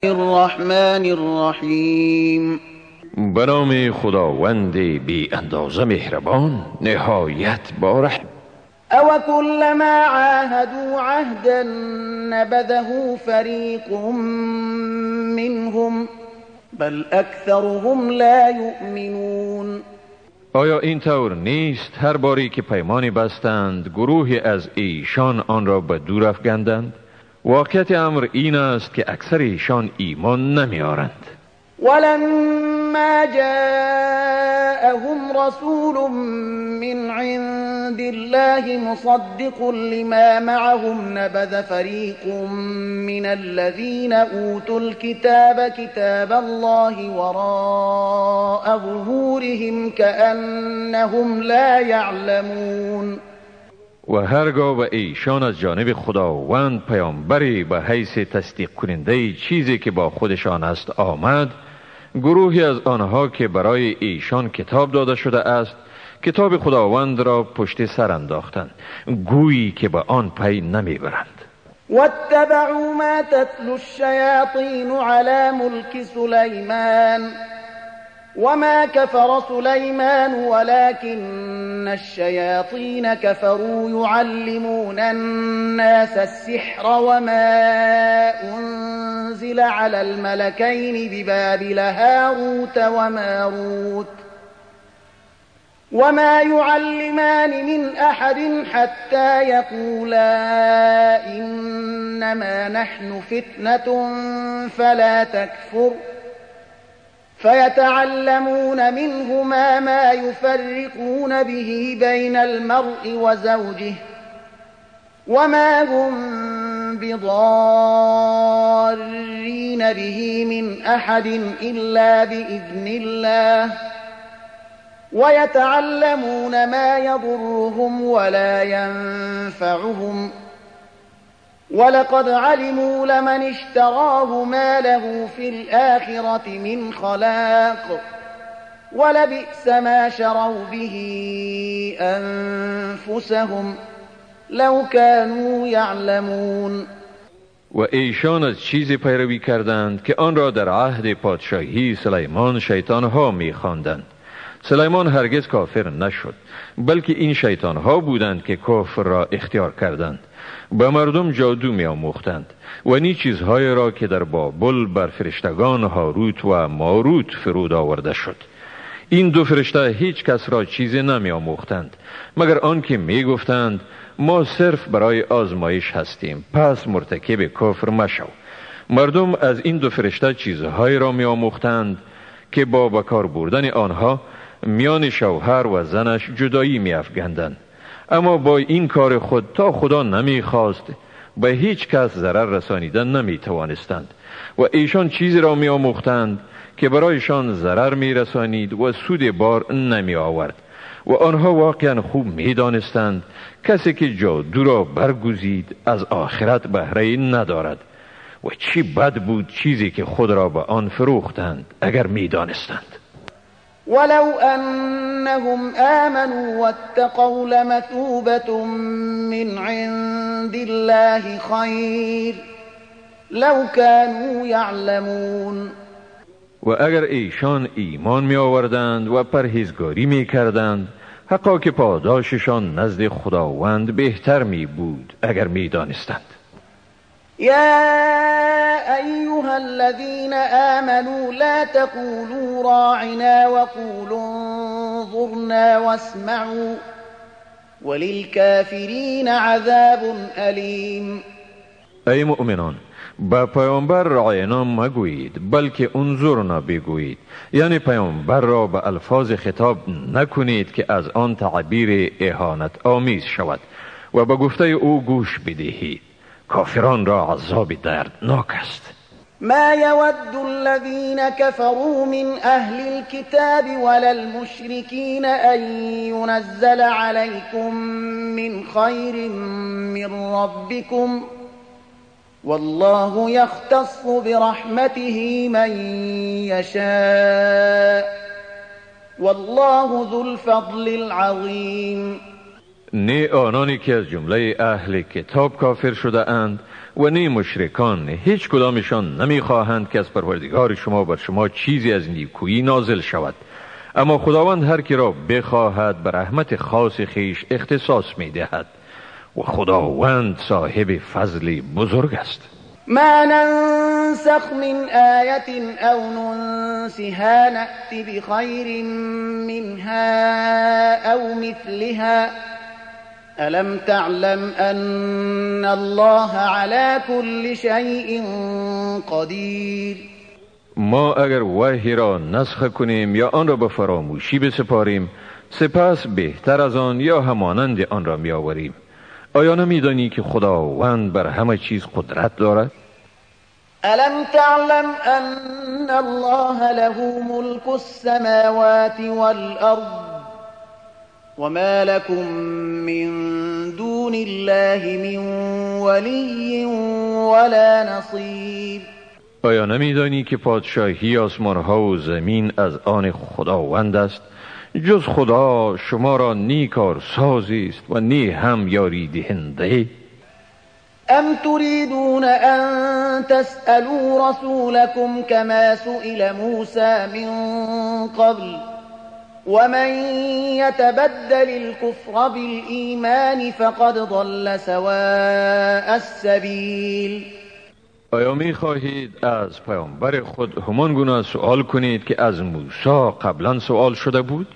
الرحمن الرحیم. به نام خداوند بی اندازه مهربان نهایت بارحم. او كلما عاهدوا عهدا نبذه فریق منهم بل اکثرهم لا یؤمنون. آیا این طور نیست هر باری که پیمانی بستند گروهی از ایشان آن را به دور افکندند؟ واقعیت امر این است که اکثر ایشان ایمان نمیارند. ولما جاءهم رسول من عند الله مصدق لما معهم نبذ فريق من الذين اوتوا الكتاب كتاب الله وراء ظهورهم كأنهم لا يعلمون. و هرگاه به ایشان از جانب خداوند پیامبری به حیث تصدیق کننده چیزی که با خودشان است آمد، گروهی از آنها که برای ایشان کتاب داده شده است کتاب خداوند را پشت سر انداختند گویی که به آن پی نمیبرند. واتبعوا ما تتلو الشياطين على ملك سليمان وما كفر سليمان ولكن الشياطين كفروا يعلمون الناس السحر وما أنزل على الملكين ببابل هاروت وماروت وما يعلمان من أحد حتى يقولا إنما نحن فتنة فلا تكفر فيتعلمون منهما ما يفرقون به بين المرء وزوجه وما هم بضارين به من أحد إلا بإذن الله ويتعلمون ما يضرهم ولا ينفعهم ولقد علموا لمن اشتراه ما له في الآخرة من خلاق ولبئس ما شروا به أنفسهم لو كانوا يعلمون. و ایشان از چیزی پیروی کردند که آن را در عهد پادشاهی سلیمان شیطانها می‌خواندند. سلیمان هرگز کافر نشد، بلکه این شیطانها بودند که کفر را اختیار کردند. به مردم جادو می آموختند و نی چیزهای را که در بابل بر فرشتگان هاروت و ماروت فرود آورده شد. این دو فرشته هیچ کس را چیزی نمی آموختند مگر آن که می گفتند ما صرف برای آزمایش هستیم، پس مرتکب کفر مشو. مردم از این دو فرشته چیزهای را می آموختند که با بکار بردن آنها میان شوهر و زنش جدایی می افگندند. اما با این کار خود تا خدا نمی خواست به هیچ کس ضرر رسانیدن نمی توانستند و ایشان چیزی را می آموختند که برایشان ضرر می رسانید و سود بار نمی آورد و آنها واقعا خوب می دانستند کسی که جادو را برگزید از آخرت بهره ندارد و چی بد بود چیزی که خود را به آن فروختند اگر می دانستند. ولو أنهم آمنوا واتقوا لمثوبة من عند الله خير لو كانوا يعلمون. و اگر ایشان ایمان می آوردند و پرهیزگاری می کردند حقا که پاداششان نزد خداوند بهتر می بود اگر می دانستند. يا أيها الذين آمنوا لا تقولوا راعنا وقولوا انظرنا واسمعوا وللكافرين عذاب أليم. ای مؤمنان، با پیامبر راعینا مگویید بلکه انظرنا بگویید، یعنی پیامبر را به الفاظ خطاب نکنید که از آن تعبیر اهانت آمیز شود و به گفته او گوش بدهید. کافران را عذاب دردناک است. ما يود الذين كفروا من أهل الكتاب ولا المشركين أن ينزل عليكم من خير من ربكم والله يختص برحمته من يشاء والله ذو الفضل العظيم. نه آنانی که از جمله اهل کتاب کافر شده اند و نه مشرکان، هیچ کدامشان نمیخواهند که از پروردگار شما بر شما چیزی از نیکویی نازل شود، اما خداوند هر کی را بخواهد به رحمت خاص خیش اختصاص میدهد و خداوند صاحب فضل بزرگ است. ما ننسخ من آیت او ننسها نأتی بخیر منها او مثلها الم تعلم ان الله على كل شيء قدیر. ما اگر وحی را نسخ کنیم یا آن را به فراموشی بسپاریم، سپس بهتر از آن یا همانند آن را می آوریم. آیا نمیدانی که خداوند بر همه چیز قدرت دارد؟ الم تعلم ان الله له ملك السماوات والارض وما لكم من دون الله من ولی ولا نصیر. آیا نمیدانی که پادشاهی آسمان ها و زمین از آن خداوند است؟ جز خدا شما را نی کارسازی است و نی هم یاری دهنده. ام تريدون ان تسألوا رسولكم كما سئل موسى من قبل ومن يتبدل الكفر بالإيمان فقد ضل سواء السبيل. آیا می خواهید از پیامبر خود همان گونه سوال کنید که از موسی قبلا سوال شده بود؟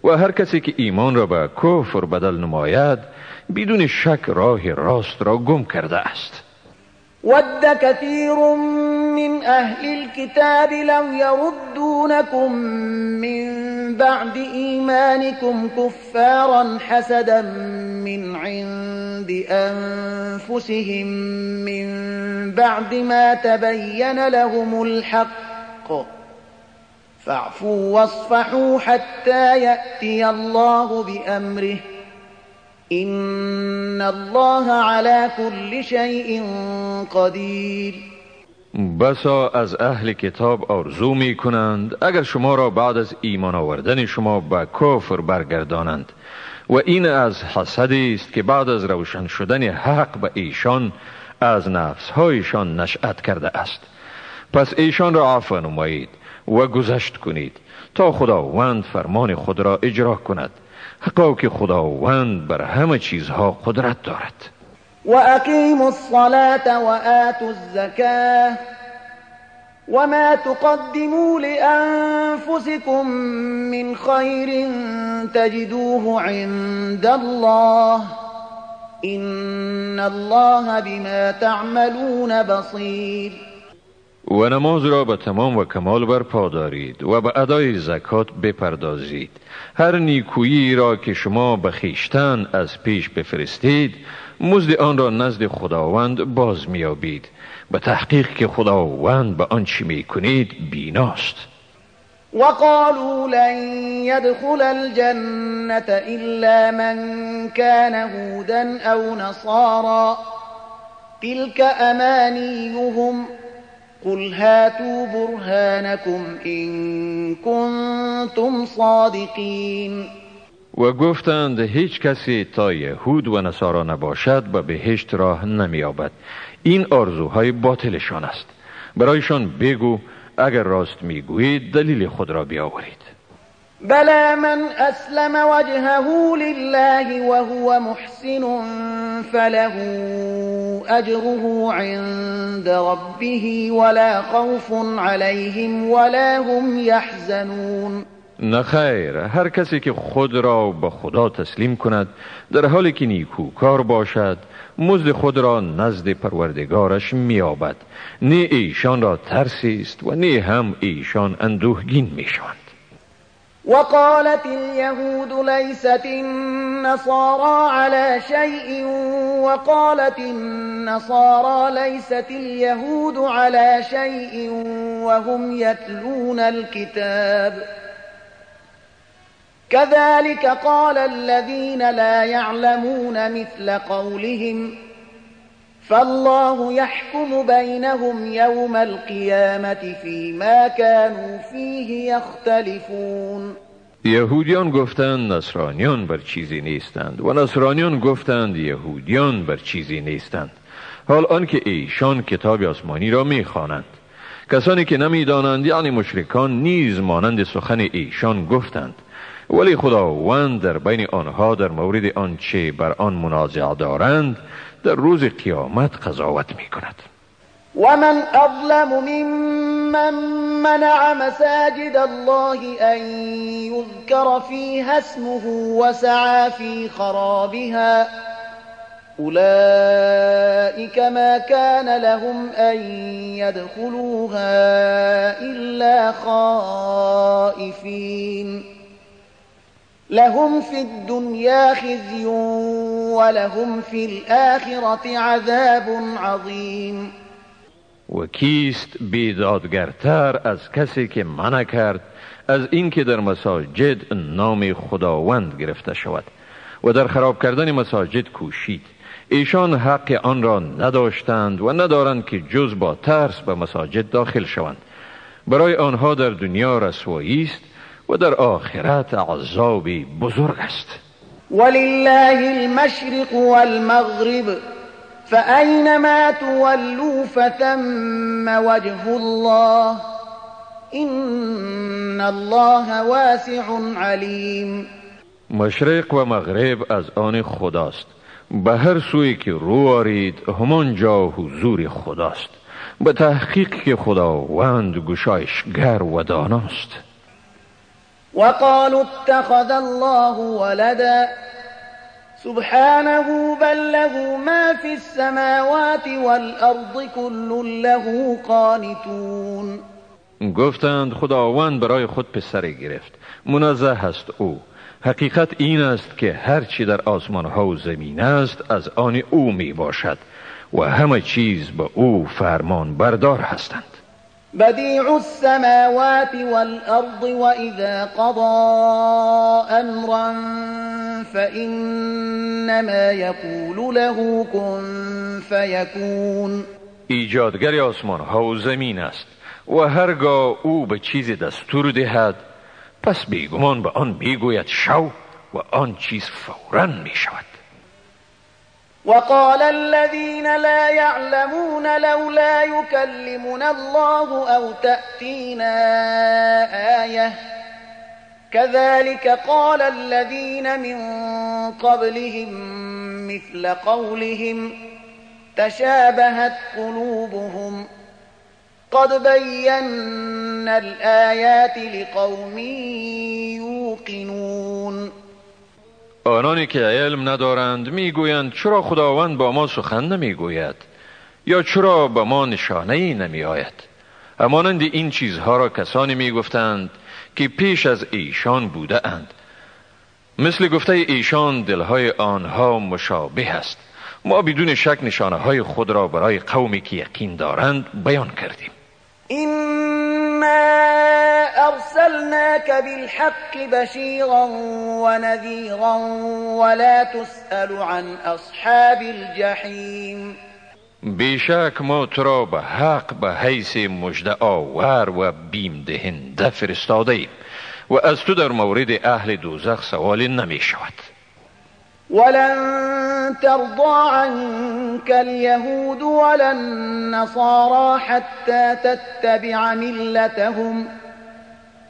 و هر کسی که ایمان را به کفر بدل نماید بدون شک راه راست را گم کرده است. ود كثير من اهل الكتاب لو يردونكم من بعد ایمانكم كفارا حسدا من عند انفسهم من بعد ما تبين لهم الحق فاعفوا واصفحوا حتى يأتي الله بأمره ان الله على كل شيء قدیر. بسا از اهل کتاب آرزو می کنند اگر شما را بعد از ایمان آوردن شما به کفر برگردانند، و این از حسدی است که بعد از روشن شدن حق به ایشان از نفسهایشان نشأت کرده است. پس ایشان را عفو نمایید و گذشت کنید تا خداوند فرمان خود را اجرا کند، حقا که خداوند بر همه چیزها قدرت دارد. و اقیموا الصلاة و آتوا الزکاة وما تقدموا لأنفسكم من خير تجدوه عند الله ان الله بما تعملون بصیر. و نماز را به تمام و کمال برپا دارید و به ادای زکات بپردازید. هر نیکویی را که شما به خویشتن از پیش بفرستید، مزد آن را نزد خداوند باز میابید، به تحقیق که خداوند به آنچه میکنید بیناست. وقالوا لن يدخل الجنة إلا من كان هودا أو نصارى تلك أمانيهم قل هاتوا برهانكم إن كنتم صادقين. و گفتند هیچ کسی تا یهود و نصارا نباشد به بهشت راه نمی‌یابد. این آرزوهای باطلشان است. برایشان بگو اگر راست میگویید دلیل خود را بیاورید. بلى من اسلم وجهه لله وهو محسن فله اجره عند ربه ولا خوف عليهم ولا هم يحزنون. نخیر، هر کسی که خود را به خدا تسلیم کند در حالی که نیکوکار باشد، مزد خود را نزد پروردگارش می‌یابد. نه ایشان را ترسی است و نه هم ایشان اندوهگین میشوند. وقالت اليهود ليست النصارى على شيء وقالت النصارى ليست اليهود على شيء وهم يتلون الكتاب كذلك قال الذين لا يعلمون مثل قولهم فالله يحكم بينهم يوم القيامة فيما كانوا فيه يختلفون. یهودیان گفتند نصرانیان بر چیزی نیستند و نصرانیان گفتند یهودیان بر چیزی نیستند، حال آنکه ایشان کتاب آسمانی را میخوانند. کسانی که نمیدانند یعنی مشرکان نیز مانند سخن ایشان گفتند، ولی خداوند در بین آنها در مورد آنچه بر آن منازعه دارند در روز قیامت قضاوت میکند. ومن أظلم ممن منع مساجد الله أن يذكر فيها اسمه وسعى في خرابها أولئك ما كان لهم أن يدخلوها إلا خائفين لهم في الدنيا خزي ولهم في الآخرة عذاب عظيم. و کیست بیدادگرتر از کسی که منع کرد از اینکه در مساجد نام خداوند گرفته شود و در خراب کردن مساجد کوشید. ایشان حق آن را نداشتند و ندارند که جز با ترس به مساجد داخل شوند. برای آنها در دنیا رسوایی است و در آخرت عذابی بزرگ است. ولله المشرق والمغرب فأينما تولوا فثم وجه الله إن الله واسع عليم. مشرق و مغرب از آن خداست، به هر سوی که رو آرید همان جا حضور خداست. به تحقیق که خداوند گشایشگر و داناست. وقالوا اتخذ الله ولدا سبحانه بل له ما في السماوات والأرض كل له قانتون. گفتند خداوند برای خود پسری گرفت، منزه است او. حقیقت این است که هر چی در آسمان ها و زمین است از آن او می باشد و همه چیز به او فرمان بردار هستند. بديع السماوات والأرض وإذا قضى أمرا فإنما يقول له كن فيكون. ایجادگر آسمان ها و زمین است و هرگاه او به چیز دستور دهد پس بیگمان به آن میگوید شو و آن چیز فوراً می شود. وقال الذين لا يعلمون لولا يكلمنا الله أو تأتينا آية كذلك قال الذين من قبلهم مثل قولهم تشابهت قلوبهم قد بينا الآيات لقوم يوقنون. آنانی که علم ندارند میگویند چرا خداوند با ما سخن نمیگوید یا چرا به ما نشانه‌ای نمیآید. همانند این چیزها را کسانی میگفتند که پیش از ایشان بوده اند. مثل گفته ایشان دلهای آنها مشابه است. ما بدون شک نشانه های خود را برای قومی که یقین دارند بیان کردیم. إنا أرسلناك بالحق بشيرا ونذيرا ولا تسأل عن أصحاب الجحيم. بیشک ما تو را به حق به حیث مژده آور و بیم دهنده فرستاده ایم و از تو در مورد اهل دوزخ سوال نمی شود. ولن ترضى عنك اليهود ولا النصارى حتى تتبع ملتهم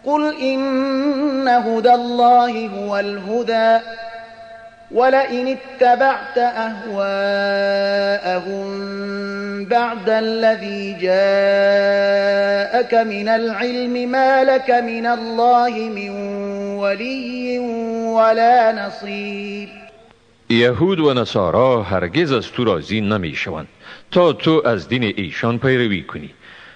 قل إن هدى الله هو الهدى ولئن اتبعت أهواءهم بعد الذي جاءك من العلم ما لك من الله من ولي ولا نصير. یهود و نصارا هرگز از تو راضی نمی شوند تا تو از دین ایشان پیروی کنی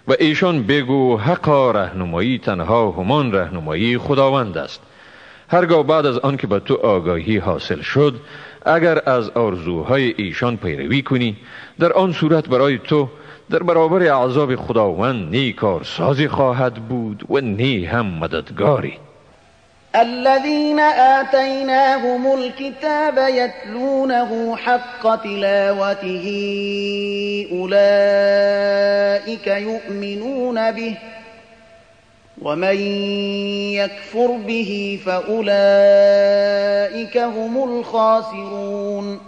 و ایشان بگو حقا رهنمایی تنها همان رهنمایی خداوند است. هرگاه بعد از آن که به تو آگاهی حاصل شد اگر از آرزوهای ایشان پیروی کنی در آن صورت برای تو در برابر عذاب خداوند نی کارسازی خواهد بود و نی هم مددگاری. الذين آتيناهم الكتاب يتلونه حق تلاوته أولئك يؤمنون به ومن يكفر به فأولئك هم الخاسرون.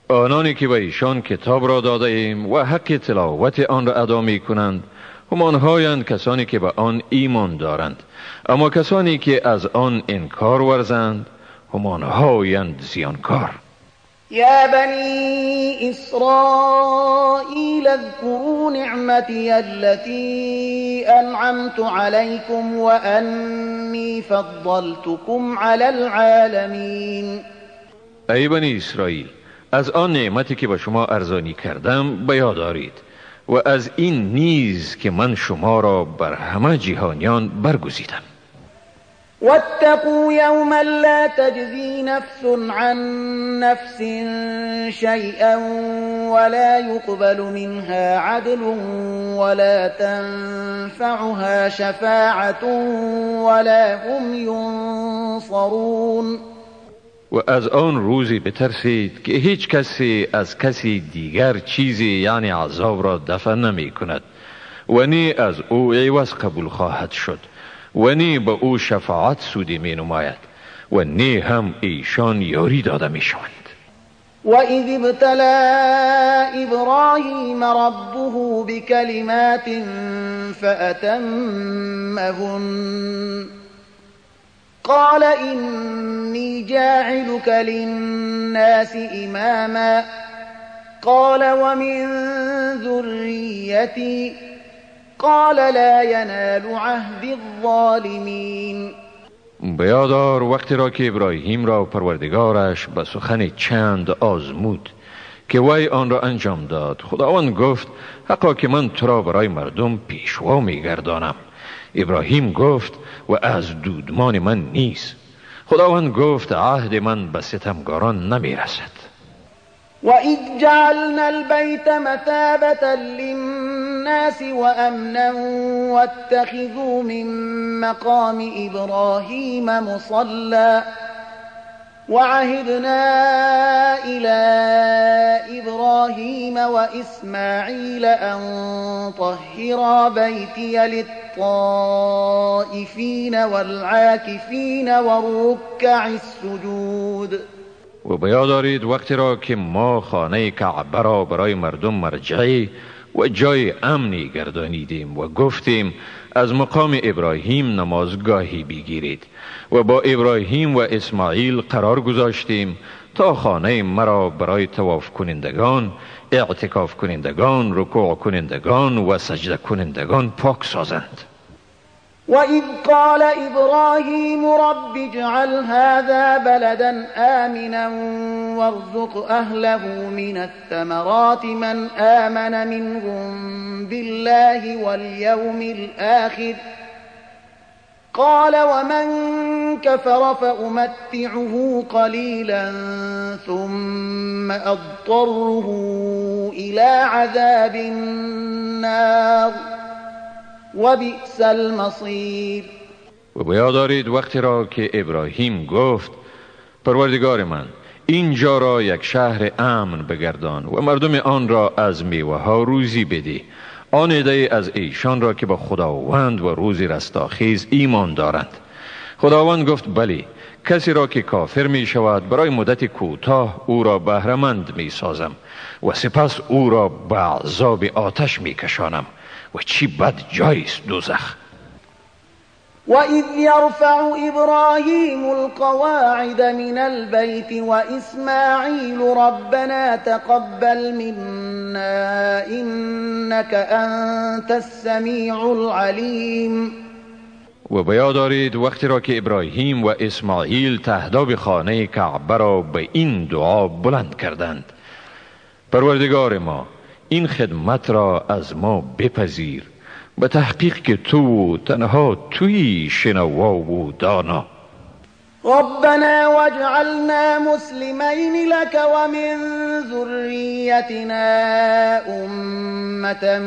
آنانی که به ایشان کتاب را داده ایم و حق تلاوت آن را ادا می کنند همانهایند کسانی که به آن ایمان دارند، اما کسانی که از آن انکار ورزند همانهایند زیانکار. يا بني إسرائيل اذكروا نعمتي التي أنعمت عليكم وأني فضلتكم على العالمين. ای بنی اسرائیل، از آن نعمتی که به شما ارزانی کردم به یاد دارید و از این نیز که من شما را بر همه جهانیان برگزیدم. واتقوا يوما لا تجزي نفس عن نفس شيئا ولا يقبل منها عدل ولا تنفعها شفاعة ولا هم ينصرون. و از آن روزی بترسید که هیچ کسی از کسی دیگر چیزی یعنی عذاب را دفع نمی کند و نی از او عوض قبول خواهد شد و نی به او شفاعت سودی می نماید و نی هم ایشان یاری داده می شوند. وَإِذِ ابْتَلَى إِبْرَاهِيمَ رَبُّهُ بِكَلِمَاتٍ فَأَتَمَّهُنَّ قال إني جاعلك للناس إماما قال ومن ذريتي قال لا ينال عهد الظالمین. بیادار وقتی را که ابراهیم را پروردگارش به سخن چند آزمود که وی آن را انجام داد، خداوند گفت حقا که من تو را برای مردم پیشوا میگردانم. ابراهیم گفت و از دودمان من نیست. خداوند گفت عهد من به ستمگاران نمی رسد. وَإِذْ جَعَلْنَا الْبَيْتَ مَثَابَةً لِلنَّاسِ وَأَمْنًا وَاتَّخِذُوا مِن مَّقَامِ إِبْرَاهِيمَ مُصَلًّى وَعَهِدْنَا إِلَى إِبْرَاهِيمَ وَإِسْمَاعِيلَ أَن طَهِّرَا بَيْتِيَ لِلطَّائِفِينَ وَالْعَاكِفِينَ وَالرُّكَّعِ السُّجُودِ. و بیادارید وقتی را که ما خانه کعبه را برای مردم مرجعی و جای امنی گردانیدیم و گفتیم از مقام ابراهیم نمازگاهی بگیرید و با ابراهیم و اسماعیل قرار گذاشتیم تا خانه مرا برای طواف کنندگان، اعتکاف کنندگان، رکوع کنندگان و سجده کنندگان پاک سازند. وَإِذْ قَالَ إِبْرَاهِيمُ رَبِّ اجْعَلْ هَذَا بَلَدًا آمِنًا وَارْزُقْ أَهْلَهُ مِنَ الثَّمَرَاتِ مَنْ آمَنَ مِنْهُمْ بِاللَّهِ وَالْيَوْمِ الْآخِرِ قَالَ وَمَنْ كَفَرَ فَأُمَتِّعُهُ قَلِيلًا ثُمَّ أَضْطَرُّهُ إِلَى عَذَابِ النَّارِ و بئس المصیر. و بیادارید وقتی را که ابراهیم گفت پروردگار من اینجا را یک شهر امن بگردان و مردم آن را از میوه ها روزی بدی، آن عده از ایشان را که با خداوند و روز رستاخیز ایمان دارند. خداوند گفت بلی، کسی را که کافر می شود برای مدت کوتاه او را بهره‌مند می سازم و سپس او را به عذاب آتش می کشانم و چی بد جایست دوزخ. وَإِذْ يَرْفَعُ إِبْرَاهِيمُ الْقَوَاعِدَ مِنَ الْبَيْتِ وَإِسْمَاعِيلُ رَبَّنَا تَقَبَّلْ مِنَّا إِنَّكَ أَنْتَ السَّمِيعُ الْعَلِيمُ. و بیادارید وقتی را که ابراهیم و اسماعیل تهداب خانه کعبه را به این دعا بلند کردند: پروردگار ما این خدمت را از ما بپذیر، به تحقیق که تو تنها توی شنوا و دانا. ربنا واجعلنا مسلمين لك ومن ذريتنا أمة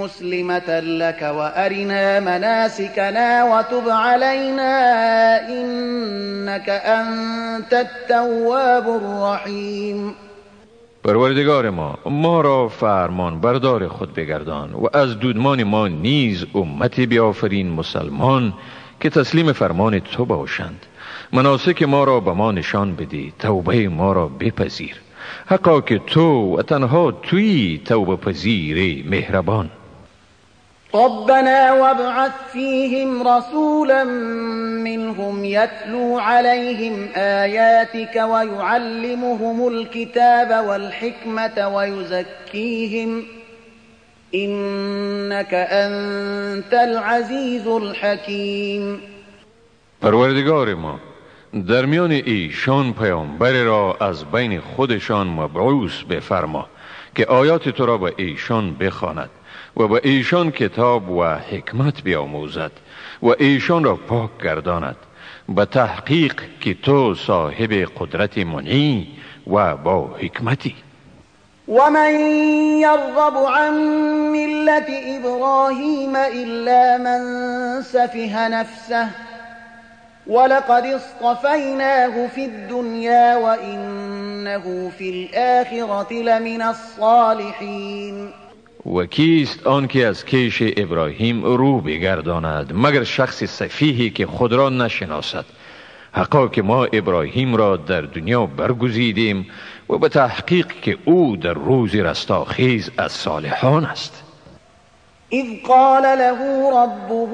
مسلمة لك وأرنا مناسكنا وتب علينا إنك أنت التواب الرحيم. پروردگار ما را فرمان بردار خود بگردان و از دودمان ما نیز امتی بیافرین مسلمان که تسلیم فرمان تو باشند. مناسک ما را به ما نشان بدی، توبه ما را بپذیر، حقا که تو و تنها تویی توبه پذیر مهربان. ربنا وابعث فيهم رسولا منهم يتلو عليهم آياتك ويعلمهم الكتاب والحكمة ويزكيهم إنك أنت العزيز الحكيم. پروردگار ما، در میان ایشان پیامبر را از بین خودشان مبعوث بفرما که آیات تو را به ایشان بخواند و به ایشان کتاب و حکمت بیاموزد و ایشان را پاک گرداند، به تحقیق که تو صاحب قدرت منعی و با حکمتی. ومن يرغب عن ملة إبراهيم إلا من سفه نفسه ولقد اصطفيناه في الدنيا وإنه في الآخرة لمن الصالحين. و کیست آن که از کیش ابراهیم رو بگرداند مگر شخص سفیهی که خود را نشناسد؟ حقا که ما ابراهیم را در دنیا برگزیدیم و به تحقیق که او در روز رستاخیز از صالحان است. اذ قال له ربه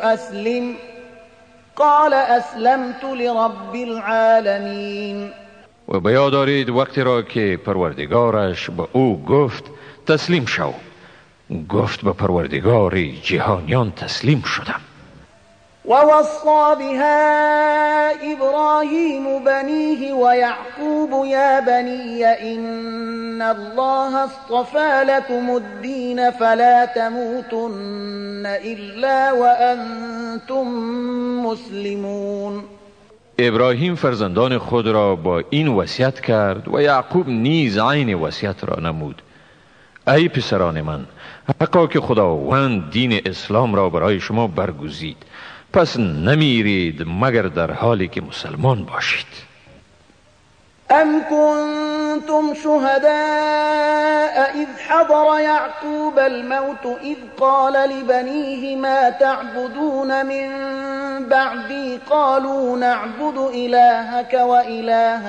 اسلم قال اسلمت لرب العالمین. و به یاد دارید وقتی را که پروردگارش به او گفت تسلیم شو، گفت به پروردگار جهانیان تسلیم شدم. ووصى بها إبراهيم بنيه ويعقوب يا بني إن الله اصطفى لكم الدين فلا تموتن إلا وأنتم مسلمون. ابراهیم فرزندان خود را با این وصیت کرد و یعقوب نیز عین وصیت را نمود. ای پسران من، حقا که خداوند دین اسلام را برای شما برگزید، پس نمیرید مگر در حالی که مسلمان باشید. ام کنتم شهداء اذ حضر یعقوب الموت اذ قال لبنیه ما تعبدون من بعدی قالوا نعبد الهك وإله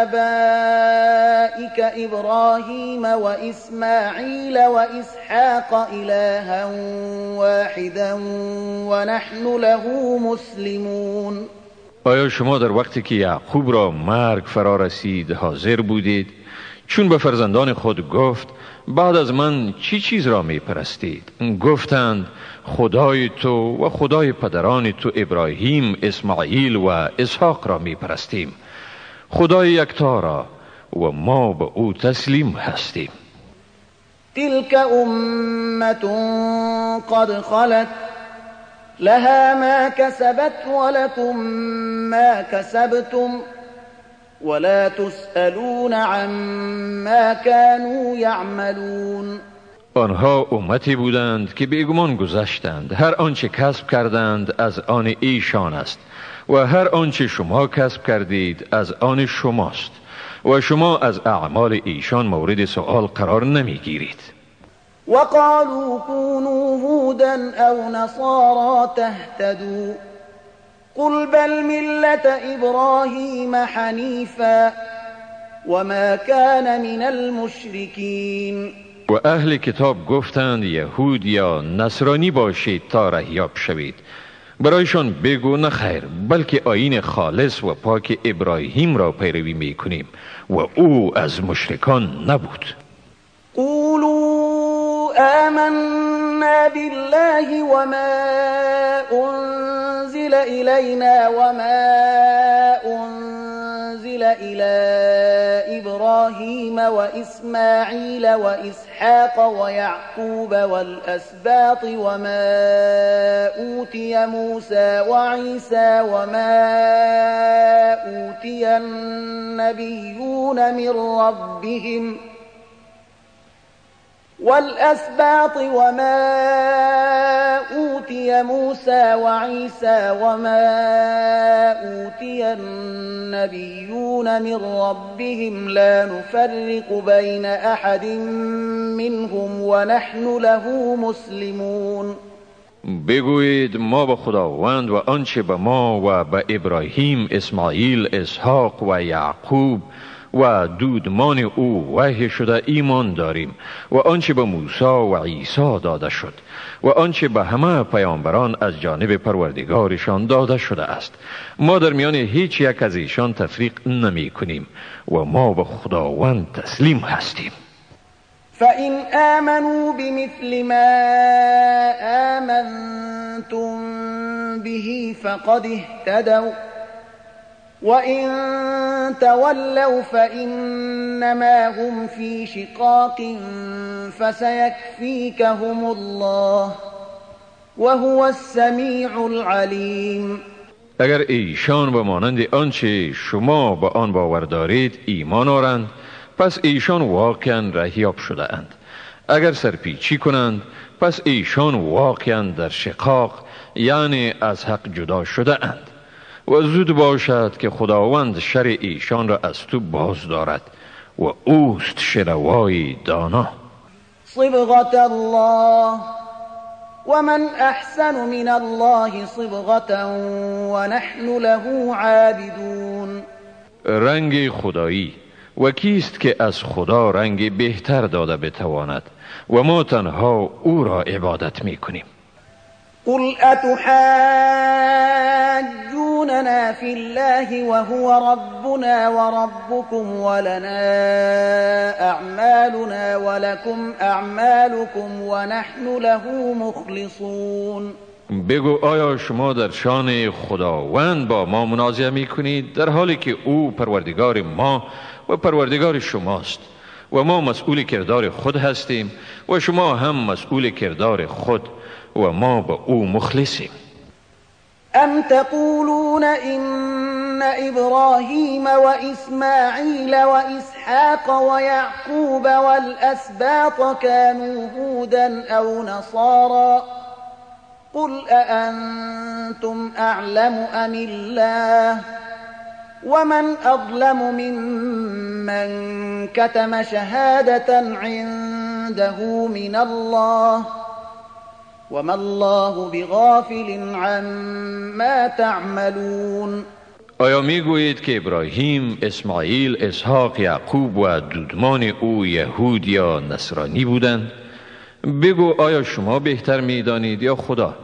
آبائك إبراهيم وإسماعيل وإسحاق إلها واحدا ونحن له مسلمون. آیا شما در وقتی که یعقوب را مرگ فرا رسید حاضر بودید چون به فرزندان خود گفت بعد از من چی چیز را می پرستید؟ گفتند خدای تو و خدای پدران تو ابراهیم، اسماعیل و اسحاق را می پرستیم، خدای یکتا را، و ما به او تسلیم هستیم. تلك امة قد خلت لها ما كسبت ولكم ما كسبتم ولا تسألون عما كانوا يعملون. آنها امتی بودند که بیگمان گذشتند، هر آنچه کسب کردند از آن ایشان است و هر آنچه شما کسب کردید از آن شماست و شما از اعمال ایشان مورد سؤال قرار نمیگیرید. وقالوا كونوا هودا أو نصارى تهتدوا قل بل ملة إبراهيم حنيفا وما كان من المشركين. و اهل کتاب گفتند یهود یا نصرانی باشید تا رهیاب شوید. برایشان بگو نخیر، بلکه آیین خالص و پاک ابراهیم را پیروی میکنیم و او از مشرکان نبود. قولوا آمنا بالله وما أنزل إلينا وما أنزل إلى إبراهيم وإسماعيل وإسحاق ويعقوب والأسباط وما أوتي موسى وعيسى وما أوتي النبيون من ربهم والأسباط وما أوتي أوتي موسى وعيسى وما أوتي النبيون من ربهم لا نفرق بين أحد منهم ونحن له مسلمون. بگویید ما به خداوند و آنچه به ما و به ابراهیم، اسماعیل، اسحاق و یعقوب و دودمان او وحی شده ایمان داریم و آنچه به موسی و عیسی داده شد و آنچه به همه پیامبران از جانب پروردگارشان داده شده است. ما در میان هیچ یک از ایشان تفریق نمی کنیم و ما به خداوند تسلیم هستیم. فإن آمنوا بمثل ما آمنتم به فقد اهتدوا وإن تولوا فإنما هم في شقاق فسيكفيكهم الله وهو السميع العليم. اگر ایشان به مانند آنچه شما به آن باور دارید ایمان آورند، پس ایشان واقعا رهیاب شده اند. اگر سرپیچی کنند، پس ایشان واقعا در شقاق، یعنی از حق جدا شده اند. و زود باشد که خداوند شر ایشان را از تو باز دارد و اوست شنوای دانا. صبغة الله ومن احسن من الله صبغة ونحن له عابدون. رنگ خدایی و کیست که از خدا رنگ بهتر داده بتواند و ما تنها او را عبادت می کنیم. قل أتحاجوننا في الله وهو ربنا وربكم ولنا أعمالنا ولكم أعمالكم ونحن له مخلصون. بگو آیا شما در شان خداوند با ما منازعه می کنید در حالی که او پروردگار ما و پروردگار شماست و ما مسئول کردار خود هستیم و شما هم مسئول کردار خود و ما به او مخلصیم. ام تقولون ان ابراهیم و اسماعیل و اسحاق و یعقوب والاسباط كانوا هودا او نصارا قل أأنتم أعلم أم الله ومن أظلم ممن كتم شهادة عنده من الله وما الله بغافل عما تعملون. آیا میگویید که ابراهیم، اسماعیل، اسحاق، یعقوب و دودمان او یهود یا نصرانی بودند؟ بگو آیا شما بهتر میدانید یا خدا؟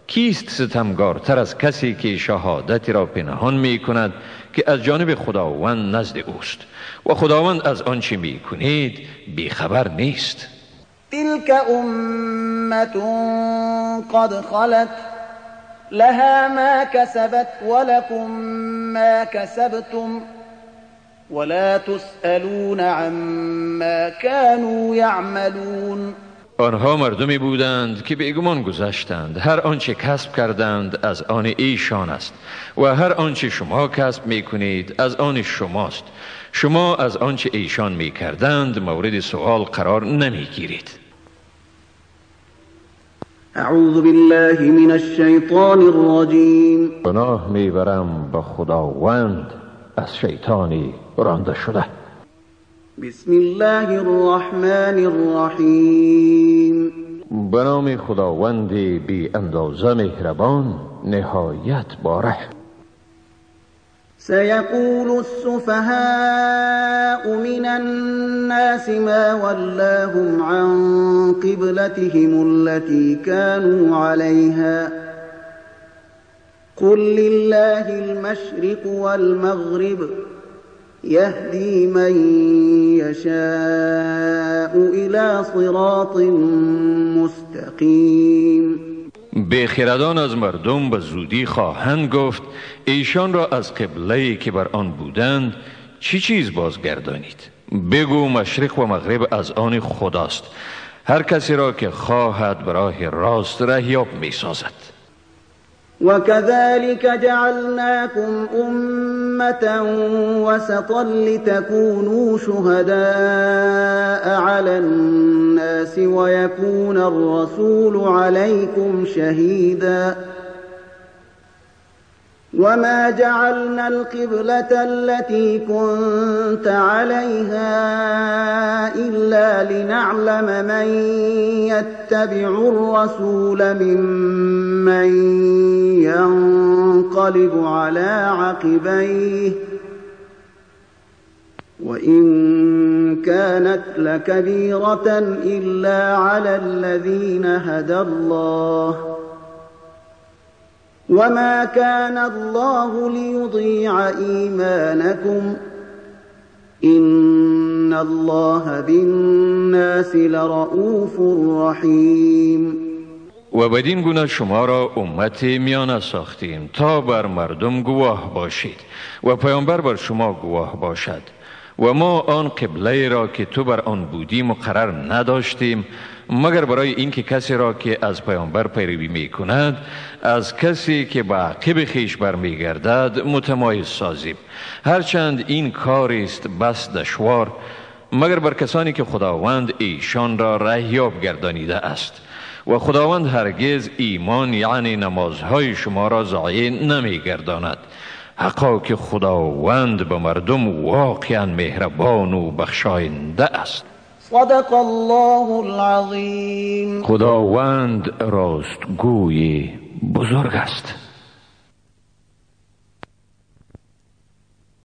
کیست ستمگارتر از کسی که شهادتی را پنهان می کند که از جانب خداوند نزد اوست و خداوند از آنچه می کنید بیخبر نیست؟ تلك امت قد خلت لها ما كسبت ولكم ما كسبتم ولا تسألون عما كانوا يعملون. آنها مردمی بودند که بیگمان گذشتند. هر آنچه کسب کردند از آن ایشان است و هر آنچه شما کسب می کنید از آن شماست. شما از آنچه ایشان می کردند مورد سوال قرار نمی گیرید. اعوذ بالله من الشیطان الرجیم. پناه می برم به خداوند از شیطانی رانده شده. بسم الله الرحمن الرحیم. به نام خداوند بی اندازه مهربان نهایت باره. سيقول السفهاء من الناس ما ولاهم عن قبلتهم التي كانوا عليها قل لله المشرق والمغرب يهدي من يشاء إلى صراط مستقيم. بیخردان از مردم به زودی خواهند گفت ایشان را از قبله‌ای که بر آن بودند چی چیز بازگردانید؟ بگو مشرق و مغرب از آن خداست. هر کسی را که خواهد به راه راست رهیاب می سازد. وكذلك جعلناكم أمة وسطا لتكونوا شهداء على الناس ويكون الرسول عليكم شهيدا وما جعلنا القبلة التي كنت عليها إلا لنعلم من يتبع الرسول ممن ينقلب على عقبيه وإن كانت لكبيرة إلا على الذين هدى الله وما كان الله ليضيع إيمانكم إن الله بالناس لرؤوف رحیم. و بدین گونه شما را امت میانه ساختیم تا بر مردم گواه باشید و پیامبر بر شما گواه باشد و ما آن قبله را که تو بر آن بودی مقرر نداشتیم مگر برای اینکه کسی را که از پیامبر پیروی می کند از کسی که به عقب خویش برمیگردد متمایز سازیم، هرچند این کار است بس دشوار مگر بر کسانی که خداوند ایشان را رهیاب گردانیده است و خداوند هرگز ایمان یعنی نمازهای شما را ضایع نمی گرداند. حقا که خداوند به مردم واقعا مهربان و بخشاینده است. صدق الله العظیم. خداوند راستگوی بزرگ است.